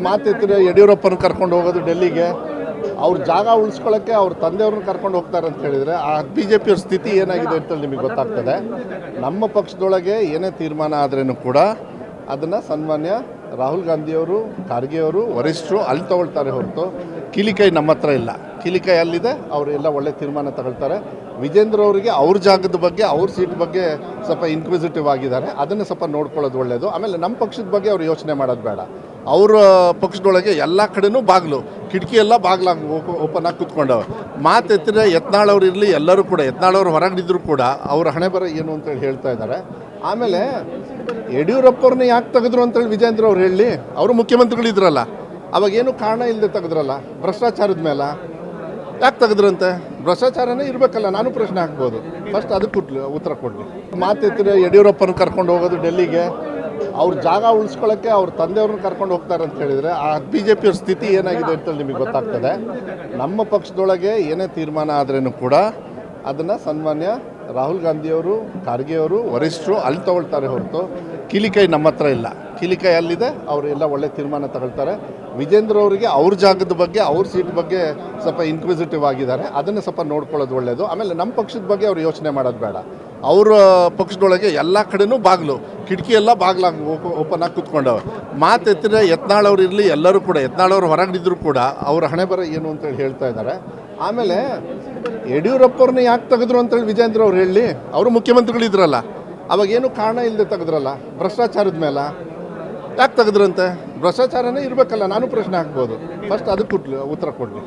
ಮಾತೆತ್ತಿದ್ರೆ ಯಡಿಯೂರಪ್ಪನ ಕರ್ಕೊಂಡು ಹೋಗೋದು ಡೆಲ್ಲಿಗೆ, ಅವ್ರ ಜಾಗ ಉಳಿಸ್ಕೊಳ್ಳೋಕ್ಕೆ ಅವ್ರ ತಂದೆಯವ್ರನ್ನ ಕರ್ಕೊಂಡು ಹೋಗ್ತಾರೆ ಅಂತ ಹೇಳಿದರೆ ಆ ಬಿ ಜೆ ಪಿಯವ್ರ ಸ್ಥಿತಿ ಏನಾಗಿದೆ ಅಂತೇಳಿ ನಿಮಗೆ ಗೊತ್ತಾಗ್ತದೆ. ನಮ್ಮ ಪಕ್ಷದೊಳಗೆ ಏನೇ ತೀರ್ಮಾನ ಆದ್ರೂ ಕೂಡ ಅದನ್ನು ಸನ್ಮಾನ್ಯ ರಾಹುಲ್ ಗಾಂಧಿಯವರು, ಖರ್ಗೆಯವರು, ವರಿಷ್ಠರು ಅಲ್ಲಿ ತಗೊಳ್ತಾರೆ ಹೊರತು ಕಿಲಿಕೈ ನಮ್ಮ ಹತ್ರ ಇಲ್ಲ. ಕಿಲಿಕೈ ಅಲ್ಲಿದೆ, ಅವರೆಲ್ಲ ಒಳ್ಳೆ ತೀರ್ಮಾನ ತಗೊಳ್ತಾರೆ. ವಿಜೇಂದ್ರ ಅವರಿಗೆ ಅವ್ರ ಜಾಗದ ಬಗ್ಗೆ, ಅವ್ರ ಸೀಟ್ ಬಗ್ಗೆ ಸ್ವಲ್ಪ ಇನ್ಕ್ವಿಸಿಟಿವ್ ಆಗಿದ್ದಾರೆ, ಅದನ್ನು ಸ್ವಲ್ಪ ನೋಡ್ಕೊಳ್ಳೋದು ಒಳ್ಳೆಯದು. ಆಮೇಲೆ ನಮ್ಮ ಪಕ್ಷದ ಬಗ್ಗೆ ಅವ್ರು ಯೋಚನೆ ಮಾಡೋದು ಬೇಡ. ಅವರ ಪಕ್ಷದೊಳಗೆ ಎಲ್ಲ ಕಡೆನೂ ಬಾಗಿಲು, ಕಿಟಕಿ ಎಲ್ಲ ಬಾಗಿಲಾಗಿ ಓಪನ್ ಆಗಿ ಕೂತ್ಕೊಂಡವ್ರು. ಮಾತೆತ್ತಿದ್ರೆ ಯತ್ನಾಳವ್ರು ಇರಲಿ, ಎಲ್ಲರೂ ಕೂಡ ಯತ್ನಾಳವ್ರು ಹೊರಗಡಿದ್ರು ಕೂಡ ಅವ್ರ ಹಣೆ ಬರ ಏನು ಅಂತೇಳಿ ಹೇಳ್ತಾ ಇದ್ದಾರೆ. ಆಮೇಲೆ ಯಡಿಯೂರಪ್ಪವ್ರನ್ನ ಯಾಕೆ ತೆಗೆದ್ರು ಅಂತೇಳಿ ವಿಜೇಂದ್ರ ಅವ್ರು ಹೇಳಿ, ಅವರು ಮುಖ್ಯಮಂತ್ರಿಗಳಿದ್ರಲ್ಲ, ಅವಾಗೇನು ಕಾರಣ ಇಲ್ಲದೆ ತೆಗೆದ್ರಲ್ಲ, ಭ್ರಷ್ಟಾಚಾರದ ಮೇಲೆ ಯಾಕೆ ತೆಗೆದ್ರಂತೆ? ಭ್ರಷ್ಟಾಚಾರನೇ ಇರಬೇಕಲ್ಲ, ನಾನು ಪ್ರಶ್ನೆ ಹಾಕ್ಬೋದು. ಫಸ್ಟ್ ಅದಕ್ಕೆ ಉತ್ತರ ಕೊಡಲಿ. ಮಾತೆತ್ತಿದ್ರೆ ಯಡಿಯೂರಪ್ಪನ ಕರ್ಕೊಂಡು ಹೋಗೋದು ಡೆಲ್ಲಿಗೆ, ಅವ್ರ ಜಾಗ ಉಳಿಸ್ಕೊಳ್ಳೋಕ್ಕೆ ಅವ್ರ ತಂದೆಯವ್ರನ್ನ ಕರ್ಕೊಂಡು ಹೋಗ್ತಾರೆ ಅಂತ ಹೇಳಿದರೆ ಆ ಬಿ ಜೆ ಪಿಯವ್ರ ಸ್ಥಿತಿ ಏನಾಗಿದೆ ಅಂತೇಳಿ ನಿಮಗೆ ಗೊತ್ತಾಗ್ತದೆ. ನಮ್ಮ ಪಕ್ಷದೊಳಗೆ ಏನೇ ತೀರ್ಮಾನ ಆದ್ರೂ ಕೂಡ ಅದನ್ನು ಸನ್ಮಾನ್ಯ ರಾಹುಲ್ ಗಾಂಧಿಯವರು, ಖರ್ಗೆಯವರು, ವರಿಷ್ಠರು ಅಲ್ಲಿ ತಗೊಳ್ತಾರೆ ಹೊರತು ಕಿಲಿಕೈ ನಮ್ಮ ಹತ್ರ ಇಲ್ಲ. ಕಿಲಿಕೈ ಅಲ್ಲಿದೆ, ಅವರೆಲ್ಲ ಒಳ್ಳೆ ತೀರ್ಮಾನ ತಗೊಳ್ತಾರೆ. ವಿಜೇಂದ್ರ ಅವರಿಗೆ ಅವ್ರ ಜಾಗದ ಬಗ್ಗೆ, ಅವ್ರ ಸೀಟ್ ಬಗ್ಗೆ ಸ್ವಲ್ಪ ಇನ್ಕ್ವಿಸಿಟಿವ್ ಆಗಿದ್ದಾರೆ, ಅದನ್ನು ಸ್ವಲ್ಪ ನೋಡ್ಕೊಳ್ಳೋದು ಒಳ್ಳೆಯದು. ಆಮೇಲೆ ನಮ್ಮ ಪಕ್ಷದ ಬಗ್ಗೆ ಅವ್ರು ಯೋಚನೆ ಮಾಡೋದು ಬೇಡ. ಅವರ ಪಕ್ಷದೊಳಗೆ ಎಲ್ಲ ಕಡೆನೂ ಬಾಗಿಲು, ಕಿಟಕಿ ಎಲ್ಲ ಬಾಗಿಲಾಗಿ ಓಪನ್ ಆಗಿ ಕೂತ್ಕೊಂಡವ್ರು. ಮಾತೆತ್ತಿದ್ರೆ ಯತ್ನಾಳವ್ರು ಇರಲಿ, ಎಲ್ಲರೂ ಕೂಡ ಯತ್ನಾಳವ್ರು ಹೊರಗಡಿದ್ರು ಕೂಡ ಅವ್ರ ಹಣೆ ಬರ ಏನು ಅಂತೇಳಿ ಹೇಳ್ತಾ ಇದ್ದಾರೆ. ಆಮೇಲೆ ಯಡಿಯೂರಪ್ಪವ್ರನ್ನ ಯಾಕೆ ತೆಗೆದ್ರು ಅಂತೇಳಿ ವಿಜೇಂದ್ರ ಅವ್ರು ಹೇಳಿ, ಅವರು ಮುಖ್ಯಮಂತ್ರಿಗಳಿದ್ರಲ್ಲ, ಅವಾಗೇನು ಕಾರಣ ಇಲ್ಲದೆ ತೆಗೆದ್ರಲ್ಲ, ಭ್ರಷ್ಟಾಚಾರದ ಮೇಲೆ ಯಾಕೆ ತೆಗೆದ್ರಂತೆ? ಭ್ರಷ್ಟಾಚಾರನೇ ಇರಬೇಕಲ್ಲ, ನಾನು ಪ್ರಶ್ನೆ ಹಾಕ್ಬೋದು. ಫಸ್ಟ್ ಅದಕ್ಕೆ ಉತ್ತರ ಕೊಡಲಿ.